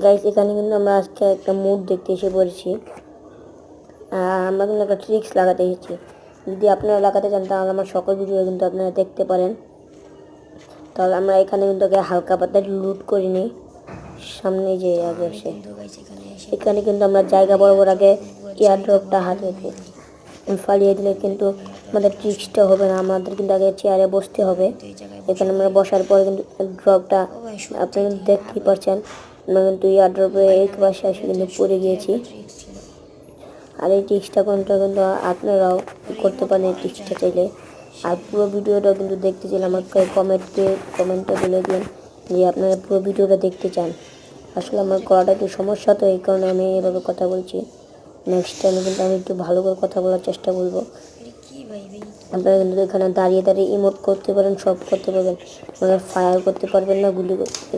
Guys এখানে কিন্তু আমরা আজকে একটা মুড দেখতে এসে পড়েছি। আমরা কিন্তু একটা ট্রিক্স লাগাতে এসেছি। যদি আপনারা লাগাতে চান তাহলে আমার সকল ভিডিও কিন্তু আপনারা দেখতে পারেন। তাহলে আমরা এখানে কিন্তু হালকা পাতলা লুট করে নিই সামনে যে আগে এসে। এখানে কিন্তু আমরা জায়গা বরাবর আগে এয়ার ড্রপটা হারিয়ে দিই, ফালিয়ে দিলে কিন্তু আমাদের ট্রিক্সটা হবে না। আমাদের কিন্তু আগে চেয়ারে বসতে হবে। এখানে আমরা বসার পরে কিন্তু ড্রপটা আপনি কিন্তু দেখতেই পাচ্ছেন। আমরা কিন্তু এয়ার ড্রপে এক পাশে এসে কিন্তু পড়ে গিয়েছি। আর এই ট্রিক্সটা কোনটা কিন্তু আপনারাও করতে পারেন এই ট্রিক্সটা চাইলে। আর পুরো ভিডিওটা কিন্তু দেখতে চাইলে আমাকে কমেন্টে বলে দিন যে আপনারা পুরো ভিডিওটা দেখতে চান। আসলে আমার গলাটা একটু সমস্যা, তো এই কারণে আমি এভাবে কথা বলছি। নেক্সট টাইমে কিন্তু আমি একটু ভালো করে কথা বলার চেষ্টা করবো। আপনারা কিন্তু এখানে দাঁড়িয়ে দাঁড়িয়ে ইমোট করতে পারেন, সব করতে পারবেন। আপনারা ফায়ার করতে পারবেন না, গুলি করতে